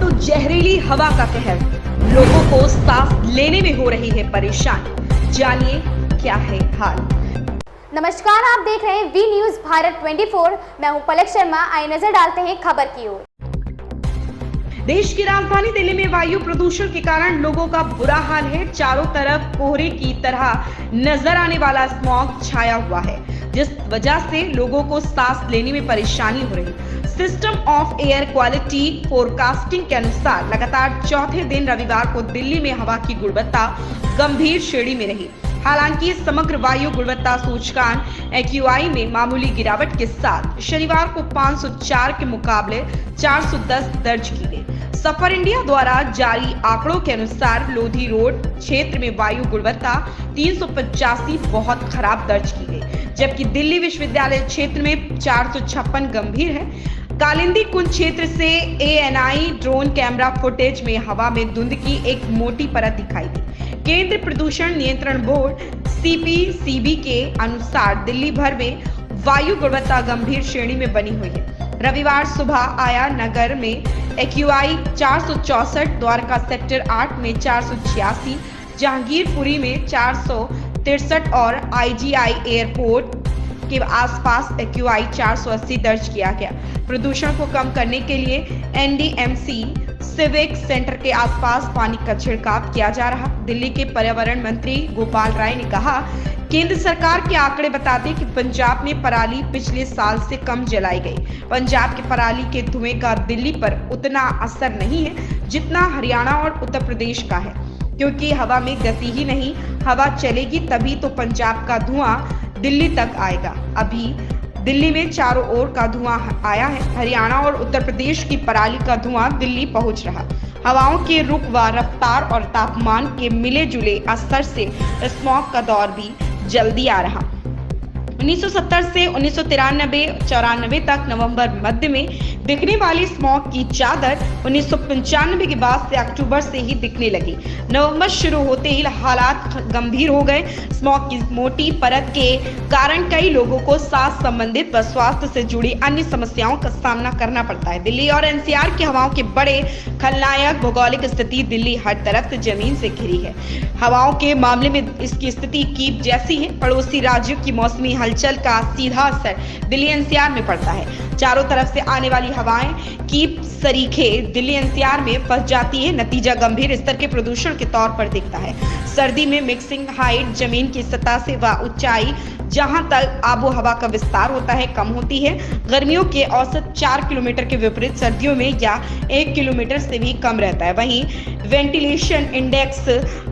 तो जहरीली हवा का कहर, लोगों को सांस लेने में हो रही है परेशानी। जानिए क्या है हाल। नमस्कार, आप देख रहे हैं वी न्यूज भारत 24। मैं हूं पलक शर्मा। आइए नजर डालते हैं खबर की ओर। देश की राजधानी दिल्ली में वायु प्रदूषण के कारण लोगों का बुरा हाल है। चारों तरफ कोहरे की तरह नजर आने वाला स्मॉग छाया हुआ है, जिस वजह से लोगों को सांस लेने में परेशानी हो रही। System of air quality forecasting के अनुसार लगातार चौथे दिन रविवार को दिल्ली में हवा की गुणवत्ता गंभीर श्रेणी में रही। हालांकि समग्र वायु गुणवत्ता सूचकांक AQI में मामूली गिरावट के साथ शनिवार को 504 के मुकाबले 410 दर्ज की गई। सफर इंडिया द्वारा जारी आंकड़ों के अनुसार लोधी रोड क्षेत्र में वायु गुणवत्ता 385 बहुत खराब दर्ज की गई, जबकि दिल्ली विश्वविद्यालय क्षेत्र में 456 गंभीर है। कालिंदी कुंज क्षेत्र से ANI ड्रोन कैमरा फुटेज में हवा में धुंध की एक मोटी परत दिखाई दी। केंद्रीय प्रदूषण नियंत्रण बोर्ड CPCB के अनुसार दिल्ली भर में वायु गुणवत्ता गंभीर श्रेणी में बनी हुई है। रविवार सुबह आया नगर में AQI 464, द्वारका सेक्टर 8 में 486, जहांगीरपुरी में 463 और IGI एयरपोर्ट के आसपास AQI 480 दर्ज किया गया। प्रदूषण को कम करने के लिए NDMC सिविक सेंटर के आसपास पानी का छिड़काव किया जा रहा। दिल्ली के पर्यावरण मंत्री गोपाल राय ने कहा, केंद्र सरकार के आंकड़े बताते हैं कि पंजाब में पराली पिछले साल से कम जलाई गई। पंजाब के पराली के धुएं का दिल्ली पर उतना असर नहीं है जितना हरियाणा और उत्तर प्रदेश का है, क्योंकि हवा में गति ही नहीं। हवा चलेगी तभी तो पंजाब का धुआं दिल्ली तक आएगा। अभी दिल्ली में चारों ओर का धुआं आया है। हरियाणा और उत्तर प्रदेश की पराली का धुआं दिल्ली पहुंच रहा। हवाओं के रुख व रफ्तार और तापमान के मिले जुले असर से स्मॉग का दौर भी जल्दी आ रहा। 1970 से 1993-94 तक नवंबर मध्य में दिखने वाली स्मॉग की चादर 1995 के बाद से अक्टूबर से ही दिखने लगी। नवंबर शुरू होते ही हालात गंभीर हो गए। स्मॉग की मोटी परत के कारण कई लोगों को सांस संबंधित व स्वास्थ्य से जुड़ी अन्य समस्याओं का सामना करना पड़ता है। दिल्ली और NCR की हवाओं के बड़े खलनायक भौगोलिक स्थिति दिल्ली हर तरफ से जमीन से घिरी है। हवाओं के मामले में इसकी स्थिति कीप जैसी है। पड़ोसी राज्यों की मौसमी हलचल का सीधा असर दिल्ली NCR में पड़ता है। चारों तरफ से आने वाली हवाएं कीप सरीखे दिल्ली NCR में फंस जाती है। नतीजा गंभीर स्तर के प्रदूषण के तौर पर दिखता है। सर्दी में मिक्सिंग हाइट जमीन की सतह से व ऊंचाई जहां तक आबो हवा का विस्तार होता है कम होती है। गर्मियों के औसत 4 किलोमीटर के विपरीत सर्दियों में या 1 किलोमीटर से भी कम रहता है। वहीं वेंटिलेशन इंडेक्स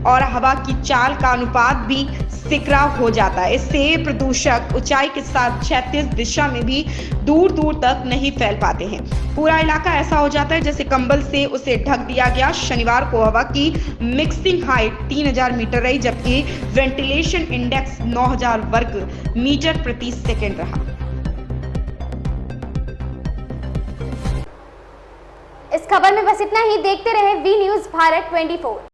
और हवा की चाल का अनुपात भी सिकरा हो जाता है। इससे प्रदूषक ऊंचाई के साथ क्षैतिज दिशा में भी दूर दूर तक नहीं फैल पाते हैं। पूरा इलाका ऐसा हो जाता है जैसे कंबल से उसे ढक दिया गया। शनिवार को हवा की मिक्सिंग हाइट 3000 मीटर रही, जबकि वेंटिलेशन इंडेक्स 9000 वर्ग मीटर प्रति सेकंड रहा। इस खबर में बस इतना ही। देखते रहे वी न्यूज भारत 24।